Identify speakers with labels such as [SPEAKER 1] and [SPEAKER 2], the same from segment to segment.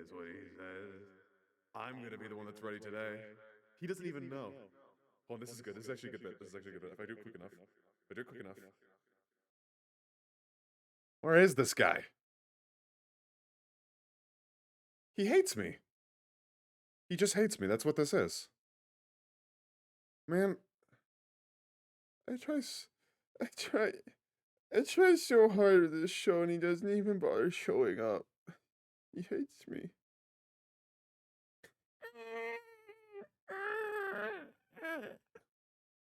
[SPEAKER 1] is what he says. I'm gonna be the one that's ready today. He doesn't even know. Oh, this is good. This is actually a good bit. This is actually a good bit. If I do it quick enough. If I do it quick enough. Where is this guy? He hates me. He just hates me. That's what this is. Man, I try, I try, I try so hard with this show, and he doesn't even bother showing up. He hates me.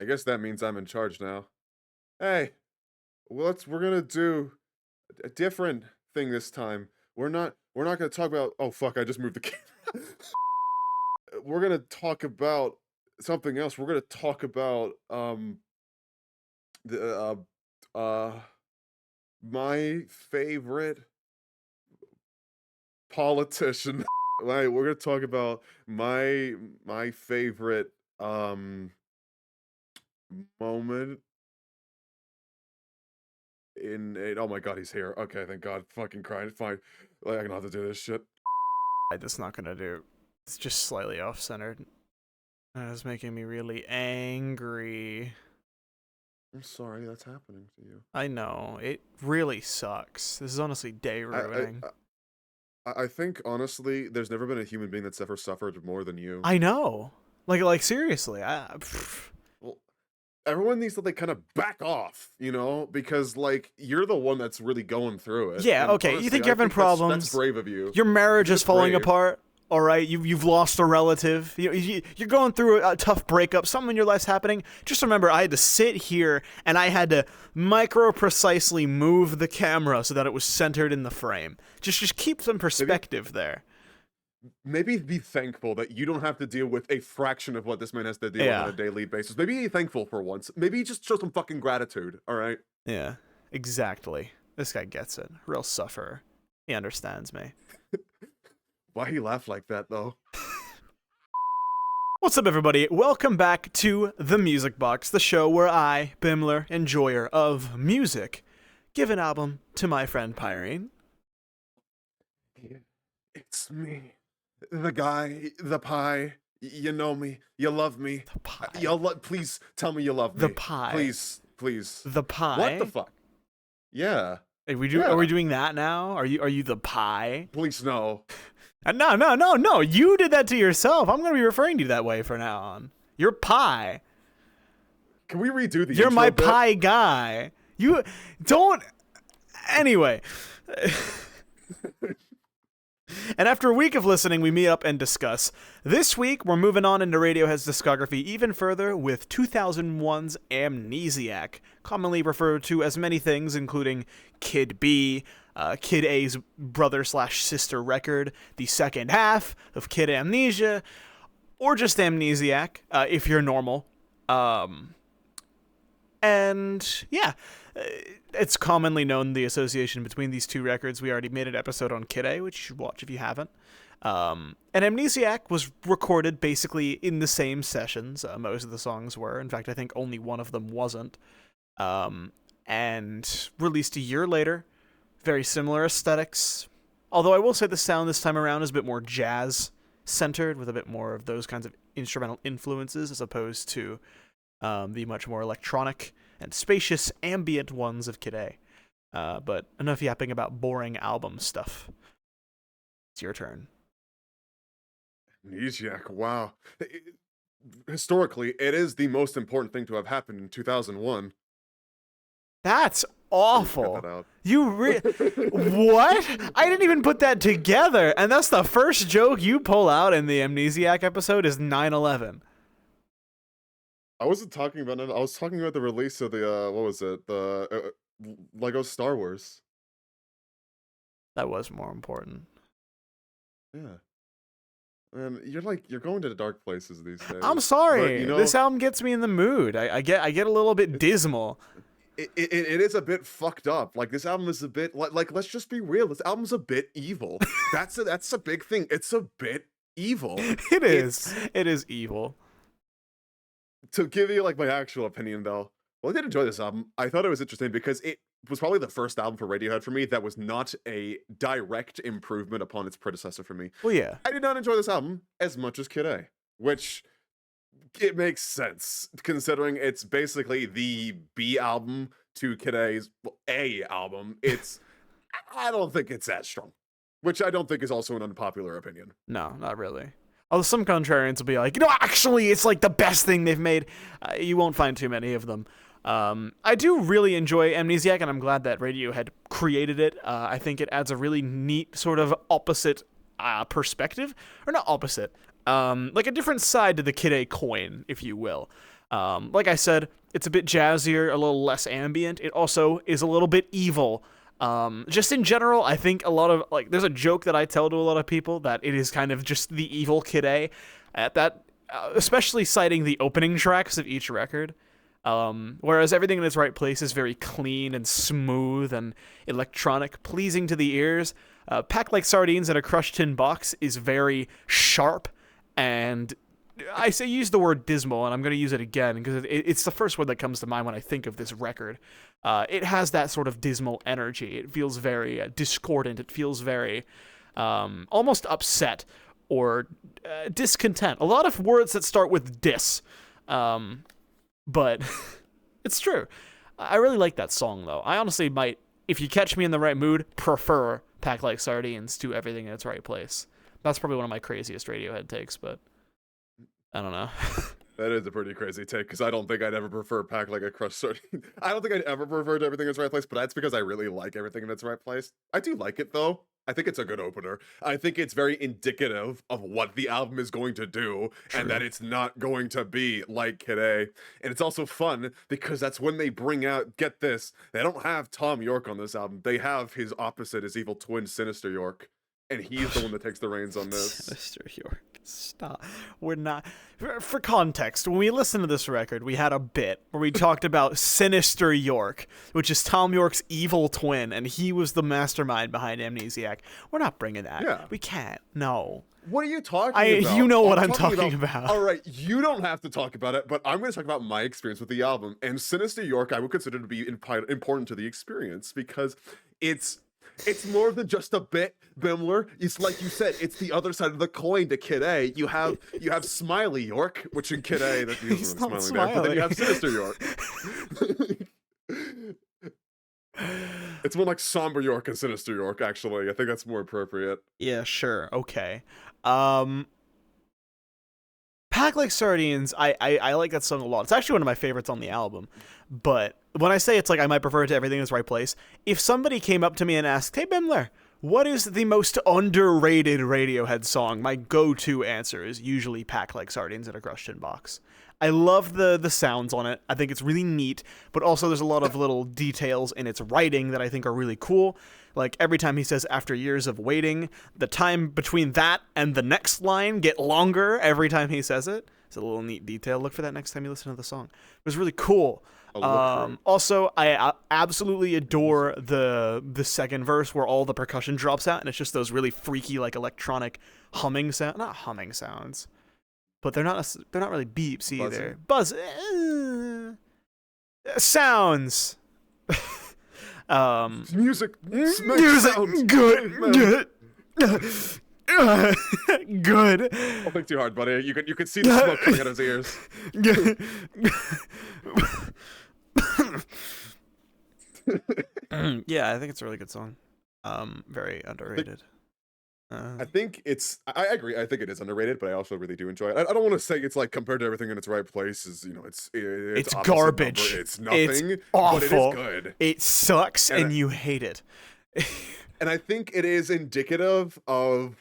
[SPEAKER 1] I guess that means I'm in charge now. Hey, we're gonna do a different thing this time. We're not gonna talk about. Oh fuck! I just moved the camera. We're gonna talk about something else. We're gonna talk about the my favorite politician. Like, we're gonna talk about my favorite moment in it. Oh my god, he's here. Okay, thank god. Fucking crying. Fine. Like, I don't have to do this shit.
[SPEAKER 2] That's not gonna do. It's just slightly off-centered. It's making me really angry.
[SPEAKER 1] I'm sorry that's happening to you.
[SPEAKER 2] I know. It really sucks. This is honestly day ruining.
[SPEAKER 1] I think, honestly, there's never been a human being that's ever suffered more than you.
[SPEAKER 2] I know. Like seriously.
[SPEAKER 1] Well, everyone needs to, like, kind of back off, you know? Because, like, you're the one that's really going through it.
[SPEAKER 2] Yeah,
[SPEAKER 1] And
[SPEAKER 2] okay.
[SPEAKER 1] honestly,
[SPEAKER 2] You think
[SPEAKER 1] I
[SPEAKER 2] you're having problems.
[SPEAKER 1] That's brave of you.
[SPEAKER 2] Your marriage is falling
[SPEAKER 1] brave.
[SPEAKER 2] apart. All right, you've lost a relative. You're going through a tough breakup. Something in your life's happening. Just remember, I had to sit here and I had to micro-precisely move the camera so that it was centered in the frame. Just keep some perspective there.
[SPEAKER 1] Maybe be thankful that you don't have to deal with a fraction of what this man has to deal with on a daily basis. Maybe be thankful for once. Maybe just show some fucking gratitude, all right?
[SPEAKER 2] Yeah, exactly. This guy gets it. Real sufferer. He understands me.
[SPEAKER 1] Why he laugh like that, though?
[SPEAKER 2] What's up, everybody? Welcome back to The Music Box, the show where I, Bimler, enjoyer of music, give an album to my friend Pyrine.
[SPEAKER 1] It's me. The guy, the pie. You know me. You love me.
[SPEAKER 2] The pie.
[SPEAKER 1] Please tell me you love me.
[SPEAKER 2] The pie.
[SPEAKER 1] Please.
[SPEAKER 2] The pie.
[SPEAKER 1] What the fuck? Yeah.
[SPEAKER 2] Are we doing that now? Are you the pie?
[SPEAKER 1] Please no.
[SPEAKER 2] No. You did that to yourself. I'm going to be referring to you that way from now on. You're pie.
[SPEAKER 1] Can we redo the
[SPEAKER 2] You're
[SPEAKER 1] intro
[SPEAKER 2] my
[SPEAKER 1] bit?
[SPEAKER 2] pie guy. You don't... Anyway. And after a week of listening, we meet up and discuss. This week, we're moving on into Radiohead's discography even further with 2001's Amnesiac, commonly referred to as many things, including Kid B, Kid A's brother/sister record, the second half of Kid Amnesia, or just Amnesiac, if you're normal. And yeah, it's commonly known the association between these two records. We already made an episode on Kid A, which you should watch if you haven't. And Amnesiac was recorded basically in the same sessions. Most of the songs were. In fact, I think only one of them wasn't. And released a year later. Very similar aesthetics. Although I will say the sound this time around is a bit more jazz-centered, with a bit more of those kinds of instrumental influences, as opposed to the much more electronic and spacious ambient ones of Kid A. But enough yapping about boring album stuff. It's your turn.
[SPEAKER 1] Amnesiac, wow. Historically, it is the most important thing to have happened in 2001.
[SPEAKER 2] That's awful.
[SPEAKER 1] Cut that out.
[SPEAKER 2] What? I didn't even put that together. And that's the first joke you pull out in the Amnesiac episode is 9/11.
[SPEAKER 1] I wasn't talking about it. I was talking about the release of the, what was it? The Lego Star Wars.
[SPEAKER 2] That was more important.
[SPEAKER 1] Yeah. And you're going to the dark places these days.
[SPEAKER 2] I'm sorry.
[SPEAKER 1] But, you know,
[SPEAKER 2] this album gets me in the mood. I get a little bit dismal.
[SPEAKER 1] It is a bit fucked up. Like, this album is a bit, like let's just be real. This album's a bit evil. That's a big thing. It's a bit evil.
[SPEAKER 2] It is. It is evil.
[SPEAKER 1] To give you, like, my actual opinion, though, well, I did enjoy this album. I thought it was interesting because was probably the first album for Radiohead for me that was not a direct improvement upon its predecessor for me.
[SPEAKER 2] Well, yeah.
[SPEAKER 1] I did not enjoy this album as much as Kid A, which it makes sense considering it's basically the B album to Kid A's A album. I don't think it's as strong, which I don't think is also an unpopular opinion.
[SPEAKER 2] No, not really. Although some contrarians will be like, no, actually, it's like the best thing they've made. You won't find too many of them. I do really enjoy Amnesiac, and I'm glad that Radiohead created it. I think it adds a really neat sort of opposite perspective, or not opposite, like a different side to the Kid A coin, if you will. Like I said, it's a bit jazzier, a little less ambient. It also is a little bit evil. Just in general, I think a lot of, like, there's a joke that I tell to a lot of people that it is kind of just the evil Kid A, at that, especially citing the opening tracks of each record. Whereas everything in its right place is very clean and smooth and electronic, pleasing to the ears. Packed Like Sardines in a Crushed Tin Box is very sharp, and I say use the word dismal, and I'm going to use it again because it's the first word that comes to mind when I think of this record. It has that sort of dismal energy. It feels very discordant. It feels very almost upset or discontent. A lot of words that start with dis. But it's true. I really like that song, though. I honestly might, if you catch me in the right mood, prefer Packed Like Sardines to Everything in Its Right Place. That's probably one of my craziest Radiohead takes, but I don't know.
[SPEAKER 1] That is a pretty crazy take, because I don't think I'd ever prefer Pack Like a Crushed Sardine. I don't think I'd ever prefer to Everything in Its Right Place, but that's because I really like Everything in Its Right Place. I do like it, though. I think it's a good opener. I think it's very indicative of what the album is going to do, and that it's not going to be like Kid A. And it's also fun, because that's when they bring out, get this, they don't have Tom Yorke on this album. They have his opposite, his evil twin, Sinister Yorke. And he's the one that takes the reins on this.
[SPEAKER 2] Sinister Yorke. Stop. We're not. For context, when we listened to this record, we had a bit where we talked about Sinister Yorke, which is Tom Yorke's evil twin, and he was the mastermind behind Amnesiac. We're not bringing that.
[SPEAKER 1] Yeah.
[SPEAKER 2] We can't. No.
[SPEAKER 1] What are you talking about?
[SPEAKER 2] You know what I'm talking about.
[SPEAKER 1] All right, you don't have to talk about it, but I'm going to talk about my experience with the album. And Sinister Yorke, I would consider to be important to the experience, because it's more than just a bit, Bimler. It's like you said, it's the other side of the coin to Kid A. You have Smiley Yorke, which in Kid A, that he's not smiling there, but then you have Sinister Yorke. It's more like Somber Yorke and Sinister Yorke, actually. I think that's more appropriate.
[SPEAKER 2] Yeah, sure. Okay. Pack Like Sardines, I like that song a lot. It's actually one of my favorites on the album. But when I say it's like I might prefer it to Everything in Its Right Place, if somebody came up to me and asked, hey, Bimler, what is the most underrated Radiohead song? My go-to answer is usually Pack Like Sardines in a Crushed Tin Box. I love the sounds on it. I think it's really neat, but also there's a lot of little details in its writing that I think are really cool. Like every time he says after years of waiting, the time between that and the next line get longer every time he says it. It's a little neat detail. Look for that next time you listen to the song. It was really cool. Also, I absolutely adore the second verse where all the percussion drops out and it's just those really freaky like electronic humming sound, not humming sounds, but they're not really beeps either. Buzz sounds.
[SPEAKER 1] Music
[SPEAKER 2] sounds good. Good.
[SPEAKER 1] Don't think too hard, buddy. You can see the smoke coming out of his ears.
[SPEAKER 2] Yeah, I think it's a really good song. Very underrated.
[SPEAKER 1] I think I agree. I think it is underrated, but I also really do enjoy it. I don't want to say it's like compared to Everything in Its Right Place. It's
[SPEAKER 2] garbage.
[SPEAKER 1] Number. It's nothing.
[SPEAKER 2] It's awful.
[SPEAKER 1] But it is good.
[SPEAKER 2] It sucks, and you hate it.
[SPEAKER 1] And I think it is indicative of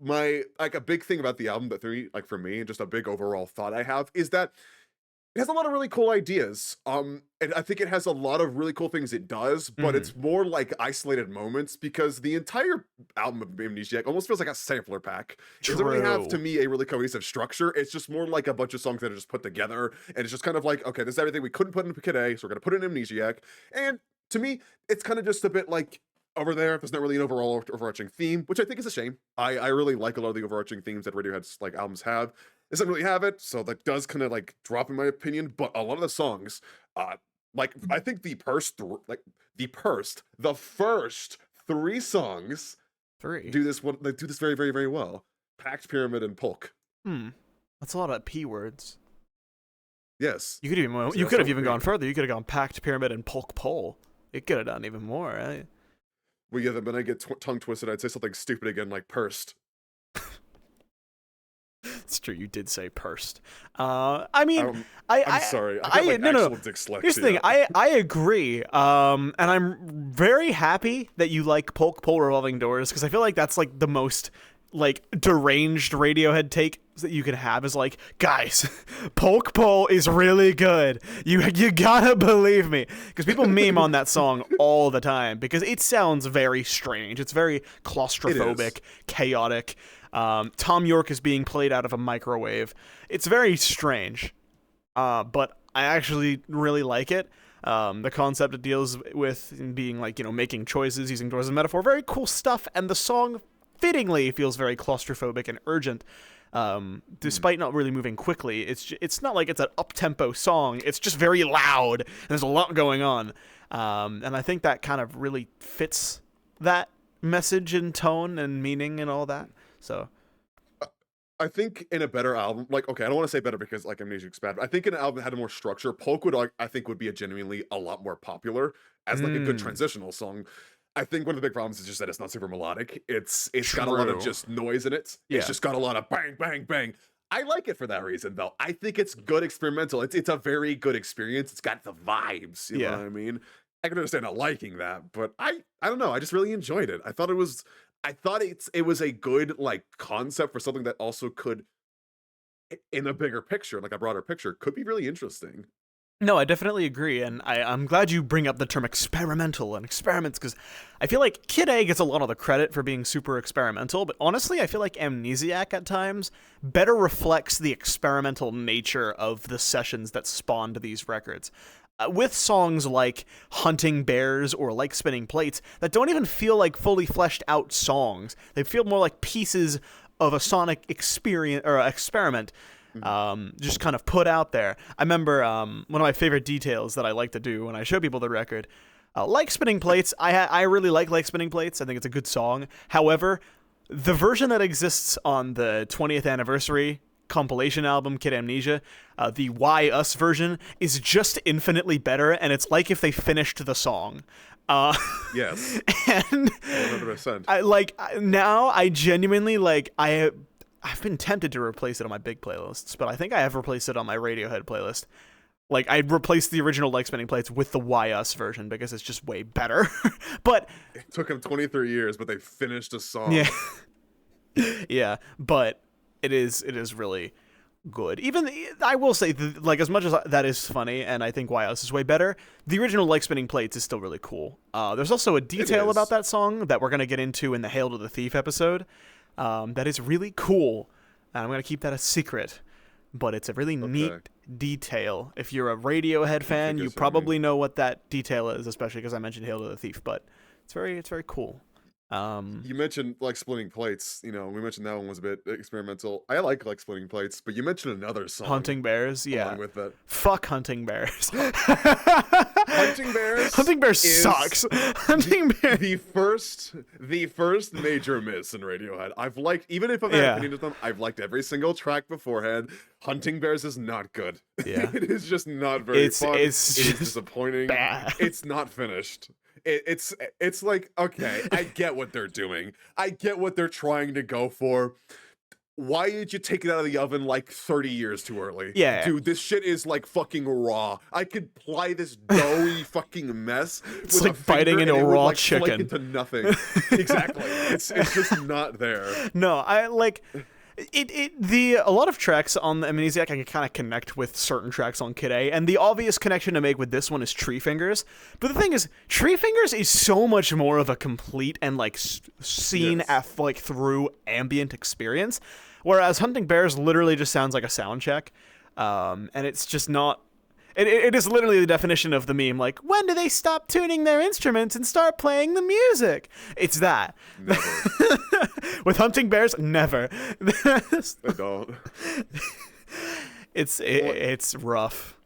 [SPEAKER 1] a big thing about the album that for me, and just a big overall thought I have is that it has a lot of really cool ideas. And I think it has a lot of really cool things it does, but it's more like isolated moments, because the entire album of Amnesiac almost feels like a sampler pack. It doesn't really have, to me, a really cohesive structure. It's just more like a bunch of songs that are just put together, and it's just kind of like, okay, this is everything we couldn't put in Kid A, so we're going to put it in Amnesiac. And to me, it's kind of just a bit like, over there's not really an overarching theme, which I think is a shame. I really like a lot of the overarching themes that Radiohead's like albums have. This doesn't really have it, so that does kind of like drop in my opinion. But a lot of the songs, Like, I think the first three songs
[SPEAKER 2] 3.
[SPEAKER 1] they do this very, very, very well. Pact, Pyramid, and Polk.
[SPEAKER 2] That's a lot of P words.
[SPEAKER 1] Yes.
[SPEAKER 2] You could have even gone further. You could have gone Pact, Pyramid, and Polk Pole. It could have done even more, right?
[SPEAKER 1] Well, yeah, then I get tongue twisted. I'd say something stupid again, like pursed.
[SPEAKER 2] It's true. You did say pursed. I mean,
[SPEAKER 1] I'm sorry. I got
[SPEAKER 2] no.
[SPEAKER 1] dyslexia.
[SPEAKER 2] Here's the thing. I agree. And I'm very happy that you like Polk Pole Revolving Doors, because I feel like that's like the most like deranged Radiohead take that you can have is like, guys, Polk Pole is really good. You gotta believe me, because people meme on that song all the time because it sounds very strange. It's very claustrophobic, chaotic. Tom Yorke is being played out of a microwave. It's very strange, but I actually really like it. The concept it deals with being like, making choices, using doors as a metaphor, very cool stuff, and the song fittingly feels very claustrophobic and urgent, despite not really moving quickly. It's not like it's an up-tempo song. It's just very loud, and there's a lot going on, and I think that kind of really fits that message and tone and meaning and all that. So
[SPEAKER 1] I think in a better album, like, okay, I don't want to say better because like Amnesiac's bad, but I think in an album that had more structure, Polk would, I think, would be a lot more popular as like a good transitional song. I think one of the big problems is just that it's not super melodic. It's got a lot of just noise in it.
[SPEAKER 2] Yeah.
[SPEAKER 1] It's just got a lot of bang, bang, bang. I like it for that reason, though. I think it's good experimental. It's a very good experience. It's got the vibes. You know what I mean? I can understand not liking that, but I don't know. I just really enjoyed it. I thought it was a good like concept for something that also could, in a bigger picture, like a broader picture, could be really interesting.
[SPEAKER 2] No, I definitely agree, and I'm glad you bring up the term experimental and experiments, because I feel like Kid A gets a lot of the credit for being super experimental, but honestly, I feel like Amnesiac at times better reflects the experimental nature of the sessions that spawned these records. With songs like Hunting Bears or like Spinning Plates that don't even feel like fully fleshed out songs. They feel more like pieces of a sonic experience or experiment, just kind of put out there. I remember one of my favorite details that I like to do when I show people the record. Like Spinning Plates, I really like Spinning Plates. I think it's a good song. However, the version that exists on the 20th anniversary compilation album Kid Amnesia, the Why Us version, is just infinitely better, and it's like if they finished the song.
[SPEAKER 1] Yes.
[SPEAKER 2] And
[SPEAKER 1] 100%.
[SPEAKER 2] I genuinely I've been tempted to replace it on my big playlists, but I think I have replaced it on my Radiohead playlist. Like, I'd replaced the original Like Spinning Plates with the Why Us version because it's just way better. But
[SPEAKER 1] it took them 23 years, but they finished a song.
[SPEAKER 2] Yeah. Yeah, but it is really good. Even I will say, as much as that is funny, and I think Why Us is way better, the original Like Spinning Plates is still really cool. There's also a detail about that song that we're gonna get into in the Hail to the Thief episode. That is really cool, and I'm gonna keep that a secret. But it's a really neat detail. If you're a Radiohead fan, you probably know what that detail is, especially because I mentioned Hail to the Thief. But it's very cool.
[SPEAKER 1] You mentioned like Splitting Plates. We mentioned that one was a bit experimental. I like Splitting Plates, but you mentioned another song,
[SPEAKER 2] Hunting Bears. Yeah,
[SPEAKER 1] along with that.
[SPEAKER 2] Fuck Hunting Bears.
[SPEAKER 1] Hunting Bears
[SPEAKER 2] sucks. Hunting Bears.
[SPEAKER 1] The first major miss in Radiohead. I've liked, even if I've had an opinion of them, I've liked every single track beforehand. Hunting Bears is not good.
[SPEAKER 2] Yeah,
[SPEAKER 1] it is just not very fun. It is disappointing.
[SPEAKER 2] Bad.
[SPEAKER 1] It's not finished. It's like, okay, I get what they're doing. I get what they're trying to go for. Why did you take it out of the oven like 30 years too early?
[SPEAKER 2] Yeah.
[SPEAKER 1] Dude, this shit is like fucking raw. I could ply this doughy fucking mess
[SPEAKER 2] it's
[SPEAKER 1] with
[SPEAKER 2] like
[SPEAKER 1] a finger
[SPEAKER 2] biting into
[SPEAKER 1] and it
[SPEAKER 2] raw
[SPEAKER 1] would,
[SPEAKER 2] chicken.
[SPEAKER 1] flake into nothing. Exactly. It's just not there.
[SPEAKER 2] No, I like a lot of tracks on the Amnesiac I can kind of connect with certain tracks on Kid A, and the obvious connection to make with this one is Tree Fingers. But the thing is, Tree Fingers is so much more of a complete and like seen through ambient experience, whereas Hunting Bears literally just sounds like a sound check, and it's just not. It is literally the definition of the meme, like, when do they stop tuning their instruments and start playing the music? It's that.
[SPEAKER 1] Never.
[SPEAKER 2] With Hunting Bears, never.
[SPEAKER 1] I don't.
[SPEAKER 2] It's rough.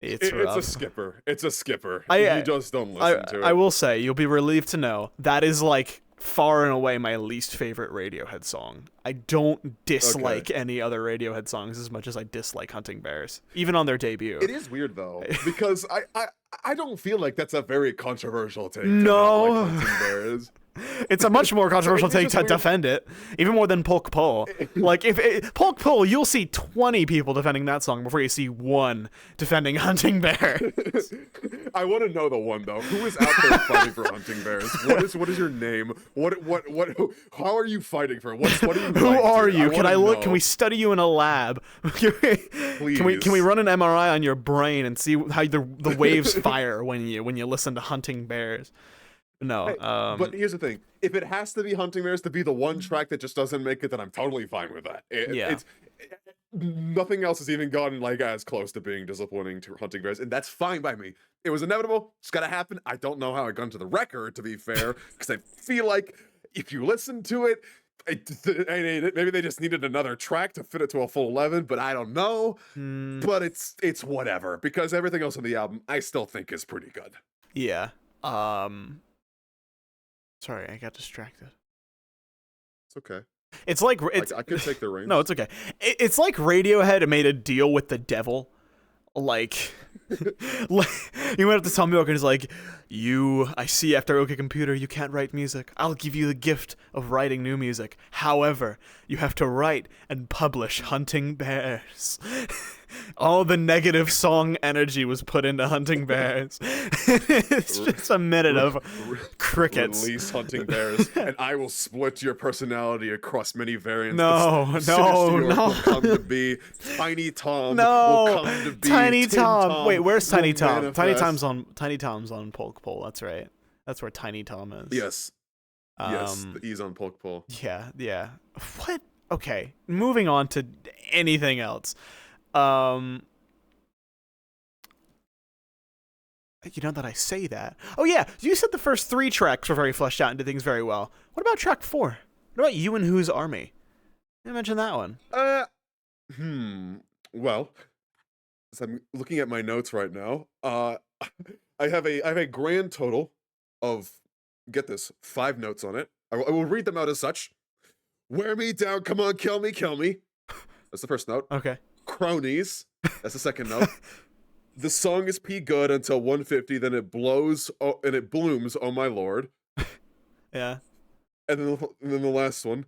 [SPEAKER 2] It's
[SPEAKER 1] It's a
[SPEAKER 2] rough.
[SPEAKER 1] skipper. It's a skipper.
[SPEAKER 2] I
[SPEAKER 1] You just don't listen to it.
[SPEAKER 2] I will say, you'll be relieved to know that is like far and away my least favorite Radiohead song. I don't dislike any other Radiohead songs as much as I dislike Hunting Bears, even on their debut.
[SPEAKER 1] It is weird though, because I don't feel like that's a very controversial take.
[SPEAKER 2] No.
[SPEAKER 1] To not like Hunting Bears.
[SPEAKER 2] It's a much more controversial take to defend it, even more than Polk Pull. Like, Polk Pull, you'll see 20 people defending that song before you see one defending Hunting Bears.
[SPEAKER 1] I want to know the one though. Who is out there fighting for Hunting Bears? What is your name? What? How are you fighting for? What are you?
[SPEAKER 2] Who are you? Can I look?
[SPEAKER 1] Know.
[SPEAKER 2] Can we study you in a lab?
[SPEAKER 1] Please.
[SPEAKER 2] Can we run an MRI on your brain and see how the waves fire when you listen to Hunting Bears? No,
[SPEAKER 1] but here's the thing: if it has to be Hunting Bears to be the one track that just doesn't make it, then I'm totally fine with that. Nothing else has even gotten like as close to being disappointing to Hunting Bears, and that's fine by me. It was inevitable; it's gotta happen. I don't know how it got into the record, to be fair, because I feel like if you listen to it, maybe they just needed another track to fit it to a full 11, but I don't know. But it's whatever, because everything else on the album I still think is pretty good.
[SPEAKER 2] Yeah. Sorry, I got distracted.
[SPEAKER 1] It's okay.
[SPEAKER 2] It's like
[SPEAKER 1] I could take the reins.
[SPEAKER 2] No, it's okay. It's like Radiohead made a deal with the devil. Like, he went up to Tom Yorke and he's like, I see after OK Computer, you can't write music. I'll give you the gift of writing new music. However, you have to write and publish Hunting Bears. All the negative song energy was put into Hunting Bears. It's just a minute of crickets.
[SPEAKER 1] Release Hunting Bears, and I will split your personality across many variants.
[SPEAKER 2] Sinister
[SPEAKER 1] Yorke will come to be Tiny Tom. Will come to be
[SPEAKER 2] Tiny
[SPEAKER 1] Tim
[SPEAKER 2] Tom. Wait, where's Tiny Tom?
[SPEAKER 1] Manifest.
[SPEAKER 2] Tiny Tom's on Polk Pull. That's right. That's where Tiny Tom is.
[SPEAKER 1] Yes. Yes. He's on Polk Pull.
[SPEAKER 2] Yeah. What? Okay. Moving on to anything else. You know that I say that. Oh yeah, you said the first 3 tracks were very fleshed out and did things very well. What about track 4? What about You and Whose Army? You mention that one.
[SPEAKER 1] Well, as I'm looking at my notes right now, I have a grand total of, get this, 5 notes on it. I will read them out as such. Wear me down, come on, kill me. That's the first note.
[SPEAKER 2] Okay.
[SPEAKER 1] Cronies. That's the second note. The song is P good until 150, then it blows and it blooms. Oh my lord.
[SPEAKER 2] Yeah.
[SPEAKER 1] And then the last one,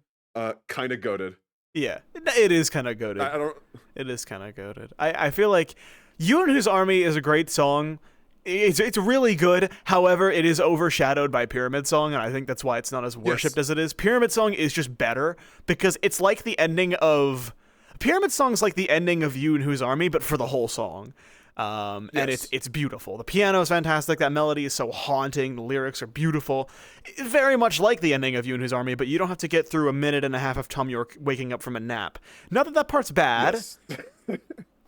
[SPEAKER 1] kind of goated.
[SPEAKER 2] Yeah, it is kind of goated.
[SPEAKER 1] I don't.
[SPEAKER 2] It is kind of goated. I feel like You and Whose Army is a great song. It's really good. However, it is overshadowed by Pyramid Song, and I think that's why it's not as worshipped as it is. Pyramid Song is just better because it's like the ending of Pyramid Song's like the ending of You and Whose Army, but for the whole song. And it's beautiful. The piano is fantastic. That melody is so haunting. The lyrics are beautiful. Very much like the ending of You and Whose Army, but you don't have to get through a minute and a half of Tom Yorke waking up from a nap. Not that part's bad.
[SPEAKER 1] Yes.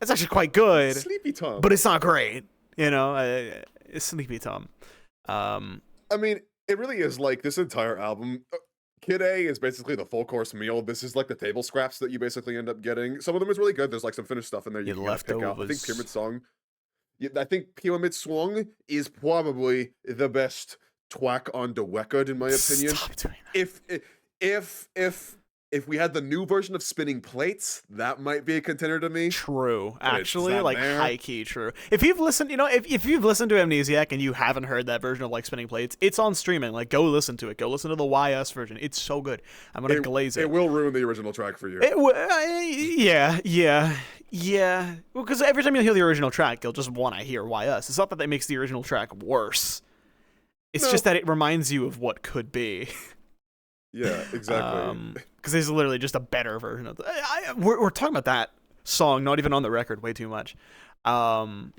[SPEAKER 2] It's actually quite good.
[SPEAKER 1] Sleepy Tom.
[SPEAKER 2] But it's not great. You know, it's Sleepy Tom.
[SPEAKER 1] I mean, it really is like this entire album. Kid A is basically the full course meal. This is like the table scraps that you basically end up getting. Some of them is really good. There's like some finished stuff in there you can pick out. I think Pyramid Song. I think Pyramid Song is probably the best twack on the record in my opinion.
[SPEAKER 2] Stop doing that.
[SPEAKER 1] If we had the new version of Spinning Plates, that might be a contender to me.
[SPEAKER 2] True, actually, like high key true. If you've listened, if you've listened to Amnesiac and you haven't heard that version of like Spinning Plates, it's on streaming. Like, go listen to it. Go listen to the YS version. It's so good. I'm gonna glaze it.
[SPEAKER 1] It will ruin the original track for you.
[SPEAKER 2] Yeah. Well, because every time you hear the original track, you'll just want to hear YS. It's not that makes the original track worse. It's just that it reminds you of what could be.
[SPEAKER 1] Yeah, exactly.
[SPEAKER 2] Because there's literally just a better version of we're talking about that song, not even on the record, way too much.
[SPEAKER 1] Well,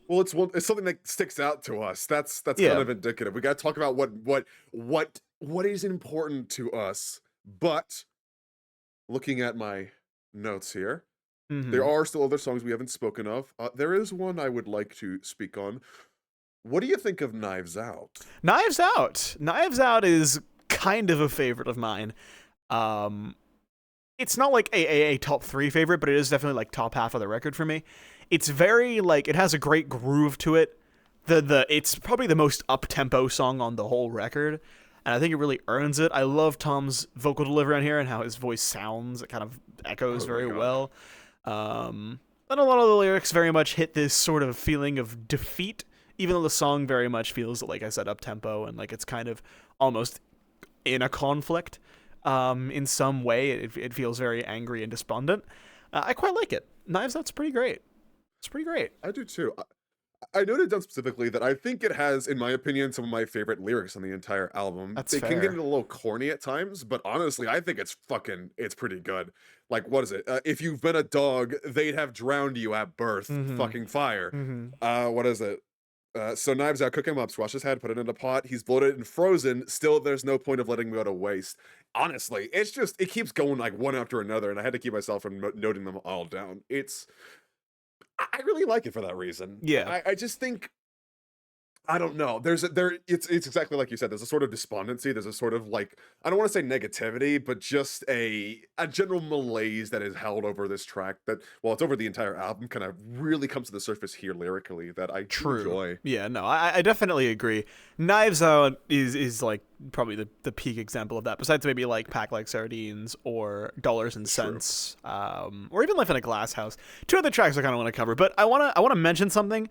[SPEAKER 1] it's something that sticks out to us. That's kind of indicative. We got to talk about what is important to us. But looking at my notes here, there are still other songs we haven't spoken of. There is one I would like to speak on. What do you think of Knives Out?
[SPEAKER 2] Knives Out is kind of a favorite of mine. It's not like a top 3 favorite, but it is definitely like top half of the record for me. it's very like it has a great groove to it. It's probably the most up tempo song on the whole record, and I think it really earns it. I love Tom's vocal delivery on here and how his voice sounds. It kind of echoes very well. And a lot of the lyrics very much hit this sort of feeling of defeat, even though the song very much feels, like I said, up tempo and like it's kind of almost in a conflict. In some way, it feels very angry and despondent. I quite like it. Knives Out's pretty great. It's pretty great.
[SPEAKER 1] I do too. I noted down specifically that I think it has, in my opinion, some of my favorite lyrics on the entire album.
[SPEAKER 2] That's
[SPEAKER 1] They
[SPEAKER 2] fair.
[SPEAKER 1] can get a little corny at times, but honestly, I think it's pretty good. Like, what is it? If you've been a dog, they'd have drowned you at birth. Fucking fire. What is it? So Knives Out, cook him up, squash his head, put it in a pot. He's bloated and frozen. Still, there's no point of letting him go to waste. Honestly, it keeps going like one after another, and I had to keep myself from noting them all down. I really like it for that reason.
[SPEAKER 2] Yeah.
[SPEAKER 1] I just think, I don't know. It's exactly like you said. There's a sort of despondency. There's a sort of like, I don't want to say negativity, but just a general malaise that is held over this track that, well, it's over the entire album, kind of really comes to the surface here lyrically that I enjoy.
[SPEAKER 2] Yeah, no, I definitely agree. Knives Out is like probably the peak example of that, besides maybe like Pack Like Sardines or Dollars and Cents, or even Life in a Glass House. Two other tracks I kind of want to cover, but I want to mention something.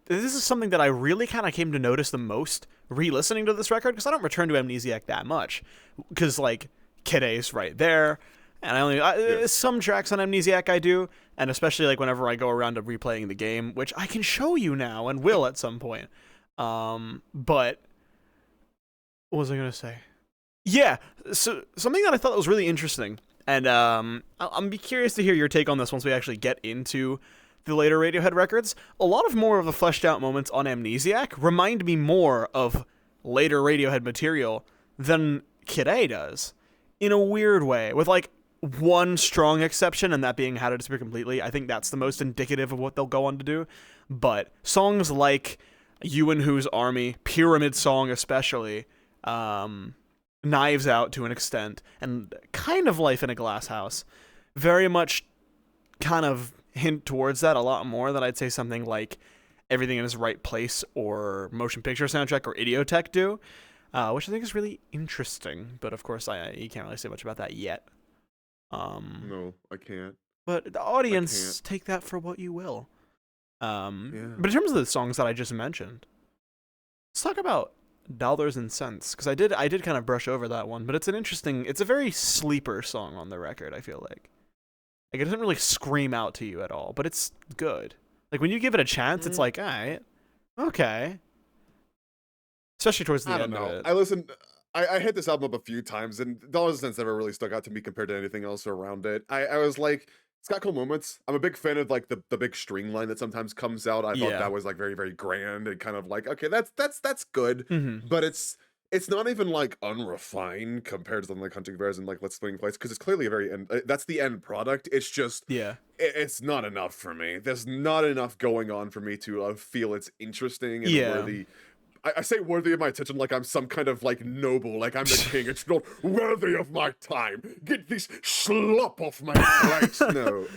[SPEAKER 2] This is something that I really kind of came to notice the most re-listening to this record, because I don't return to Amnesiac that much, because like Kid A's right there, and some tracks on Amnesiac I do, and especially like whenever I go around to replaying the game, which I can show you now and will at some point. But what was I gonna say? Yeah, so something that I thought was really interesting, and I'm be curious to hear your take on this once we actually get into the later Radiohead records. A lot of more of the fleshed out moments on Amnesiac remind me more of later Radiohead material than Kid A does, in a weird way, with like one strong exception, and that being How to Disappear Completely. I think that's the most indicative of what they'll go on to do. But songs like You and Who's Army, Pyramid Song especially, Knives Out to an extent, and kind of Life in a Glass House, very much kind of hint towards that a lot more than I'd say something like Everything in Its Right Place or Motion Picture Soundtrack or Idiotech do, which I think is really interesting. But of course, you can't really say much about that yet.
[SPEAKER 1] No, I can't.
[SPEAKER 2] But the audience, take that for what you will. But in terms of the songs that I just mentioned, let's talk about Dollars and Cents, because I did kind of brush over that one, but it's a very sleeper song on the record, I feel like. Like, it doesn't really scream out to you at all, but it's good. Like, when you give it a chance, it's like, all right, okay. Especially towards the end of it.
[SPEAKER 1] I hit this album up a few times, and Dollars and Cents never really stuck out to me compared to anything else around it. I was like, it's got cool moments. I'm a big fan of like the big string line that sometimes comes out. I thought that was like very, very grand and kind of like, okay, that's good. But it's not even like unrefined compared to something like Hunting Bears and like Let's Swing Place, because it's clearly a very that's the end product. It's just it's not enough for me. There's not enough going on for me to feel it's interesting and worthy. I say worthy of my attention like I'm some kind of like noble, like I'm the king. It's not worthy of my time. Get this slop off my plate. No,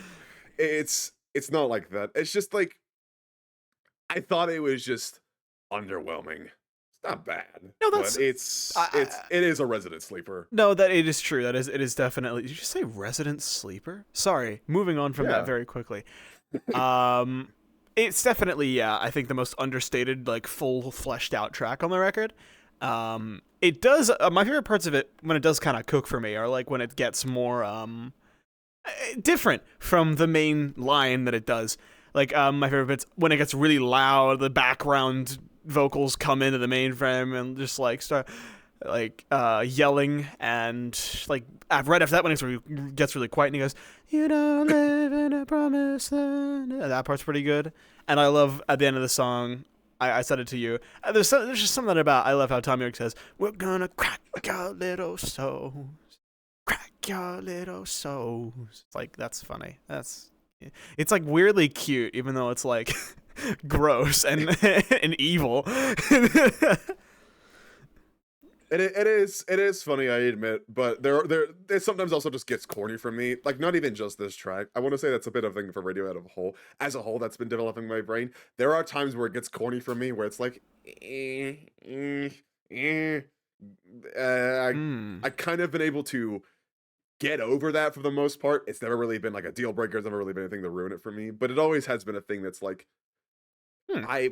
[SPEAKER 1] it's not like that. It's just like, I thought it was just underwhelming. Not bad. No, but it is a resident sleeper.
[SPEAKER 2] No, that it is true. It is definitely. Did you say resident sleeper? Sorry, moving on from that very quickly. It's definitely I think the most understated, like full fleshed out track on the record. It does. My favorite parts of it, when it does kind of cook for me, are like when it gets more different from the main line that it does. Like my favorite bits when it gets really loud, the background vocals come into the mainframe and just like start like yelling, and like right after that when it gets really quiet and he goes, "You don't live in a promised land." That part's pretty good. And I love at the end of the song, I said it to you, there's just something about, I love how Tom Yorke says, "We're gonna crack your little souls, crack your little souls." It's like, that's funny. It's like weirdly cute, even though it's like gross and and evil.
[SPEAKER 1] it is funny, I admit, but it sometimes also just gets corny for me. Like, not even just this track. I want to say that's a bit of a thing for Radiohead as a whole, that's been developing my brain. There are times where it gets corny for me, where it's like, eh. I kind of been able to get over that for the most part. It's never really been like a deal breaker. It's never really been anything to ruin it for me. But it always has been a thing that's like,
[SPEAKER 2] Hmm.
[SPEAKER 1] I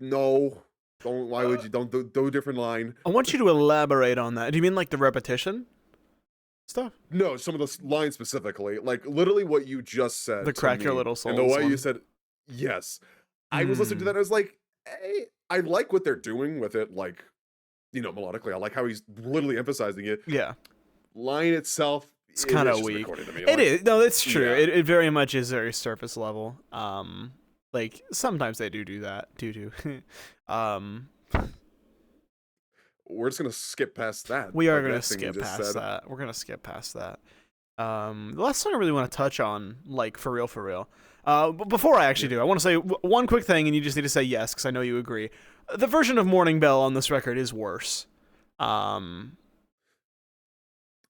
[SPEAKER 1] no, don't. Why would you don't do a different line?
[SPEAKER 2] I want you to elaborate on that. Do you mean like the repetition stuff?
[SPEAKER 1] No, some of the lines specifically, like literally what you just said.
[SPEAKER 2] The
[SPEAKER 1] to
[SPEAKER 2] crack your
[SPEAKER 1] me,
[SPEAKER 2] little
[SPEAKER 1] and the
[SPEAKER 2] souls
[SPEAKER 1] way you
[SPEAKER 2] one?
[SPEAKER 1] said, yes, I was listening to that. And I was like, hey, I like what they're doing with it. Like, melodically, I like how he's literally emphasizing it.
[SPEAKER 2] Yeah.
[SPEAKER 1] Line itself,
[SPEAKER 2] It's kind of
[SPEAKER 1] just
[SPEAKER 2] weak.
[SPEAKER 1] recorded to me.
[SPEAKER 2] It is. No, it's true.
[SPEAKER 1] Yeah.
[SPEAKER 2] It very much is very surface level. Like sometimes they do that.
[SPEAKER 1] We're just gonna skip past that.
[SPEAKER 2] We are
[SPEAKER 1] like
[SPEAKER 2] gonna
[SPEAKER 1] that thing you
[SPEAKER 2] skip
[SPEAKER 1] just
[SPEAKER 2] past
[SPEAKER 1] said.
[SPEAKER 2] that. We're gonna skip past that. The last song I really want to touch on, like for real. But before I actually do, I want to say one quick thing, and you just need to say yes because I know you agree. The version of Morning Bell on this record is worse.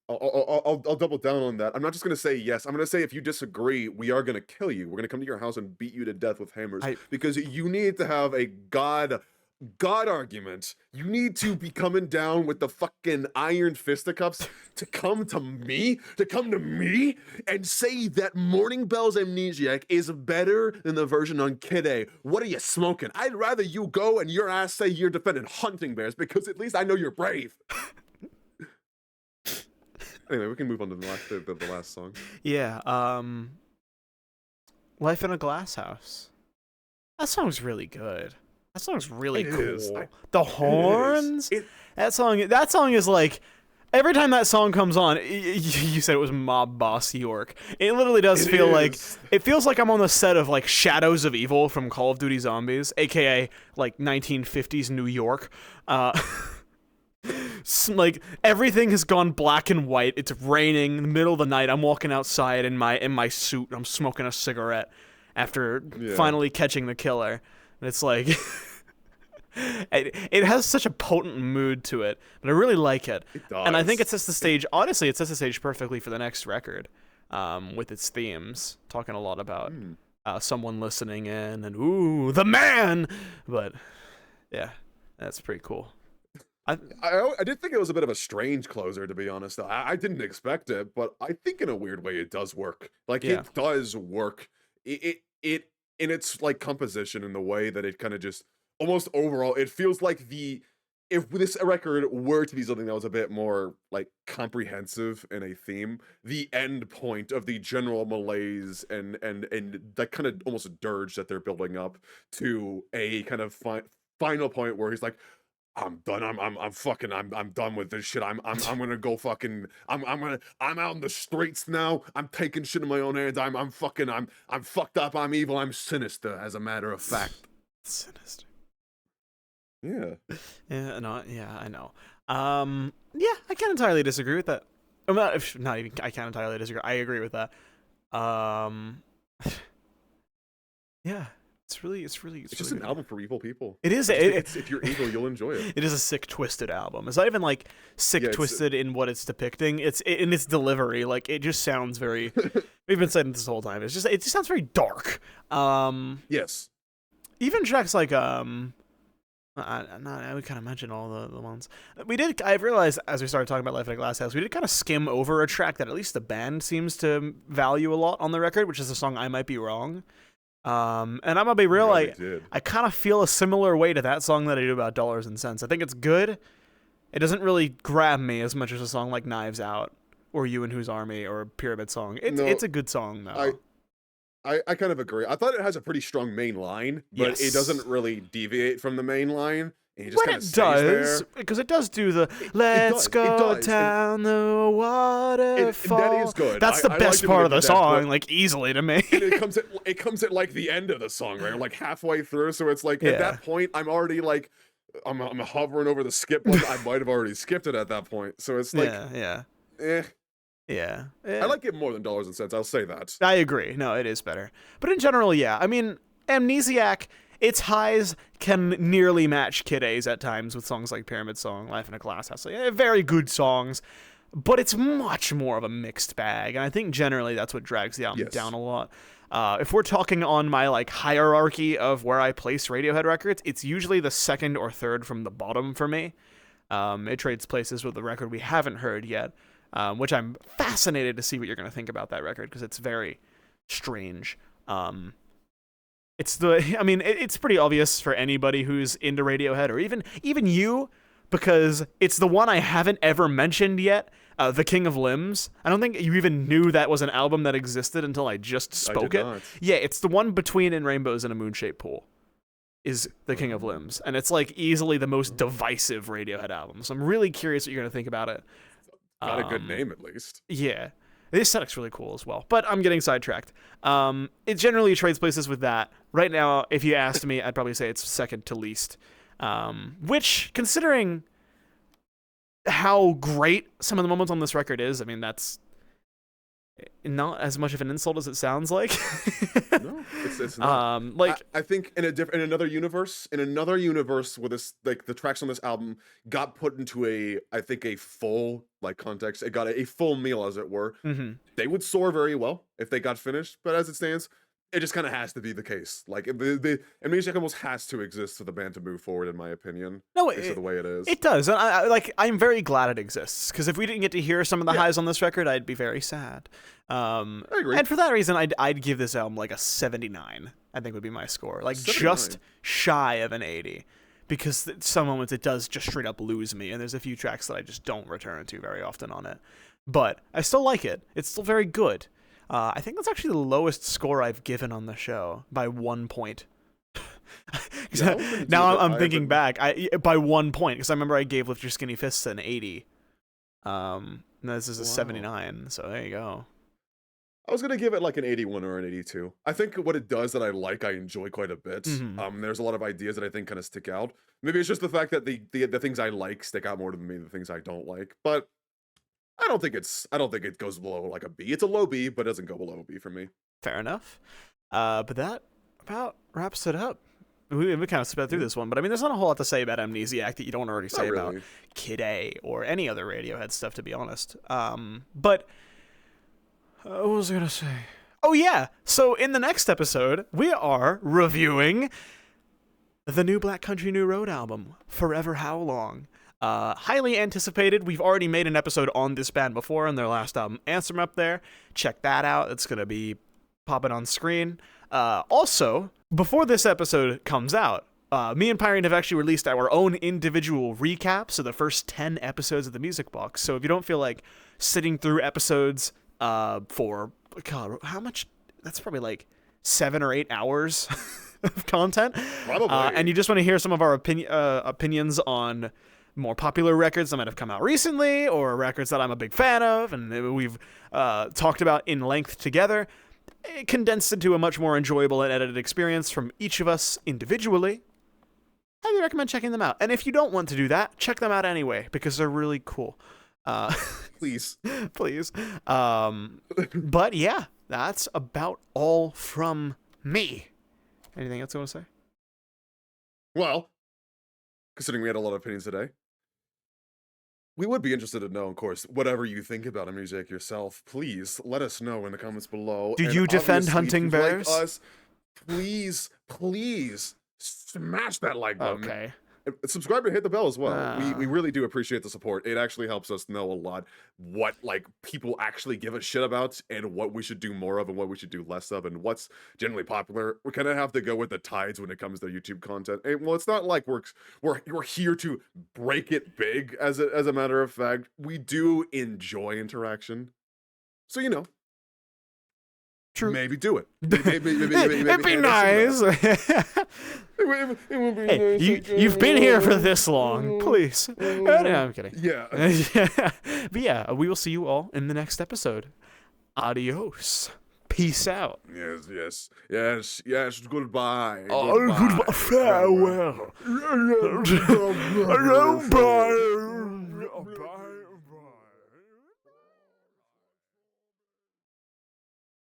[SPEAKER 1] I'll double down on that. I'm not just gonna say yes. I'm gonna say if you disagree, we are gonna kill you. We're gonna come to your house and beat you to death with hammers because you need to have a God argument. You need to be coming down with the fucking iron fisticuffs to come to me and say that Morning Bell's Amnesiac is better than the version on Kid A. What are you smoking? I'd rather you go and your ass say you're defending hunting bears because at least I know you're brave. Anyway, we can move on to the last song.
[SPEAKER 2] Yeah. Life in a Glass House. That song's really good. That song's really cool. The horns. That song is like every time that song comes on. You said it was Mob Boss Yorke. It literally does feel like it feels like I'm on the set of like Shadows of Evil from Call of Duty Zombies, aka like 1950s New York. Like everything has gone black and white. It's raining in the middle of the night. I'm walking outside in my suit. I'm smoking a cigarette after finally catching the killer. And it's like it has such a potent mood to it, but I really like it.
[SPEAKER 1] It does.
[SPEAKER 2] And I think it sets the stage. Honestly, it sets the stage perfectly for the next record, with its themes, talking a lot about someone listening in and ooh the man. But yeah, that's pretty cool.
[SPEAKER 1] I did think it was a bit of a strange closer, to be honest. I didn't expect it, but I think in a weird way it does work. Like it does work. It in its like composition and the way that it kind of just almost overall it feels like if this record were to be something that was a bit more like comprehensive in a theme, the end point of the general malaise and that kind of almost dirge that they're building up to a kind of final point where he's like, I'm done. I'm done with this shit. I'm gonna go fucking. I'm out in the streets now. I'm taking shit in my own hands. I'm fucked up. I'm evil. I'm sinister, as a matter of fact.
[SPEAKER 2] Sinister.
[SPEAKER 1] Yeah.
[SPEAKER 2] Yeah. No. Yeah. I know. Yeah. I can't entirely disagree with that. I'm not even. I can't entirely disagree. I agree with that. Yeah. It's just
[SPEAKER 1] really
[SPEAKER 2] an
[SPEAKER 1] album for evil people.
[SPEAKER 2] It is.
[SPEAKER 1] If you're evil, you'll enjoy it.
[SPEAKER 2] It is a sick, twisted album. It's not even like sick, twisted in what it's depicting. It's in its delivery. Like it just sounds very. We've been saying this the whole time. It just sounds very dark.
[SPEAKER 1] Yes.
[SPEAKER 2] Even tracks like we kind of mentioned all the ones we did. I've realized as we started talking about Life in a Glass House, we did kind of skim over a track that at least the band seems to value a lot on the record, which is the song "I Might Be Wrong." And I'm gonna be real, I kind of feel a similar way to that song that I do about Dollars and Cents. I think it's good. It doesn't really grab me as much as a song like Knives Out or You and Whose Army or Pyramid Song. It's a good song though.
[SPEAKER 1] I kind of agree. I thought it has a pretty strong main line, but it doesn't really deviate from the main line. And just
[SPEAKER 2] when it does, because it does do the "Let's go down the waterfall."
[SPEAKER 1] That is good.
[SPEAKER 2] That's the best part of the song, like easily to me.
[SPEAKER 1] And it comes at like the end of the song, right? Like halfway through, so it's like at that point, I'm already like, I'm hovering over the skip. Like I might have already skipped it at that point. So it's like, I like it more than Dollars and Cents. I'll say that.
[SPEAKER 2] I agree. No, it is better. But in general, yeah. I mean, Amnesiac. its highs can nearly match Kid A's at times with songs like Pyramid Song, Life in a Glass House. Like, very good songs, but it's much more of a mixed bag, and I think generally that's what drags the album down a lot. If we're talking on my like hierarchy of where I place Radiohead records, it's usually the second or third from the bottom for me. It trades places with the record we haven't heard yet, which I'm fascinated to see what you're going to think about that record, because it's very strange. It's pretty obvious for anybody who's into Radiohead, or even you, because it's the one I haven't ever mentioned yet. The King of Limbs. I don't think you even knew that was an album that existed until I just spoke it.
[SPEAKER 1] Not.
[SPEAKER 2] Yeah, it's the one between In Rainbows and a Moon-Shaped Pool is The King of Limbs. And it's like easily the most divisive Radiohead album. So I'm really curious what you're going to think about it.
[SPEAKER 1] Got a good name, at least.
[SPEAKER 2] Yeah. The aesthetic's really cool as well. But I'm getting sidetracked. It generally trades places with that. Right now, if you asked me, I'd probably say it's second to least. Which, considering how great some of the moments on this record is, I mean, that's not as much of an insult as it sounds like.
[SPEAKER 1] No, it's not. I think in another universe where this, like, the tracks on this album got put into a full like context, it got a full meal, as it were.
[SPEAKER 2] Mm-hmm.
[SPEAKER 1] They would soar very well if they got finished, but as it stands, it just kind of has to be the case. Like, the Amnesiac almost has to exist for the band to move forward, in my opinion.
[SPEAKER 2] No,
[SPEAKER 1] based on the way it is.
[SPEAKER 2] It does, and I'm very glad it exists, because if we didn't get to hear some of the highs on this record, I'd be very sad. I
[SPEAKER 1] agree.
[SPEAKER 2] And for that reason, I'd give this album like a 79. I think would be my score, like
[SPEAKER 1] 79.
[SPEAKER 2] Just shy of an 80, because some moments it does just straight up lose me, and there's a few tracks that I just don't return to very often on it. But I still like it. It's still very good. I think that's actually the lowest score I've given on the show by 1 point. Now I'm thinking back, by 1 point, because I remember I gave Lift Your Skinny Fists an 80. And this is a 79, so there you go.
[SPEAKER 1] I was gonna give it like an 81 or an 82. I think what it does that I enjoy quite a bit.
[SPEAKER 2] Mm-hmm.
[SPEAKER 1] There's a lot of ideas that I think kind of stick out. Maybe it's just the fact that the things I like stick out more than the things I don't like. But I don't think it goes below like a B. It's a low B, but it doesn't go below a B for me.
[SPEAKER 2] Fair enough. But that about wraps it up. We kind of sped through this one, but I mean, there's not a whole lot to say about Amnesiac that you don't already say about Kid A or any other Radiohead stuff, to be honest. But what was I gonna say? Oh yeah. So in the next episode, we are reviewing the new Black Country New Road album, Forever How Long. Highly anticipated. We've already made an episode on this band before, and their last album, Answer Up there. Check that out. It's going to be popping on screen. Also, before this episode comes out, me and Pyrine have actually released our own individual recaps of the first 10 episodes of the Music Box. So if you don't feel like sitting through episodes for, God, how much? That's probably like 7 or 8 hours of content.
[SPEAKER 1] Probably.
[SPEAKER 2] And you just want to hear some of our opinions on more popular records that might have come out recently, or records that I'm a big fan of and we've talked about in length together, condensed into a much more enjoyable and edited experience from each of us individually. Highly recommend checking them out. And if you don't want to do that, check them out anyway, because they're really cool.
[SPEAKER 1] Please.
[SPEAKER 2] Please. But yeah, that's about all from me. Anything else you want to say?
[SPEAKER 1] Well, considering we had a lot of opinions today, we would be interested to know, of course, whatever you think about Amnesiac yourself. Please let us know in the comments below.
[SPEAKER 2] Do you defend hunting bears?
[SPEAKER 1] Like us, please smash that like button.
[SPEAKER 2] Okay.
[SPEAKER 1] Subscribe and hit the bell as well. We really do appreciate the support. It actually helps us know a lot what like people actually give a shit about, and what we should do more of and what we should do less of, and what's generally popular. We kind of have to go with the tides when it comes to YouTube content. And, well, it's not like we're here to break it big. As a matter of fact, we do enjoy interaction. So
[SPEAKER 2] True.
[SPEAKER 1] Maybe do it. Maybe
[SPEAKER 2] It'd be nice. Hey, you've been here for this long. Please. No, I'm kidding.
[SPEAKER 1] Yeah.
[SPEAKER 2] But yeah, we will see you all in the next episode. Adios. Peace out.
[SPEAKER 1] Yes. Goodbye.
[SPEAKER 2] Goodbye. Farewell. Goodbye.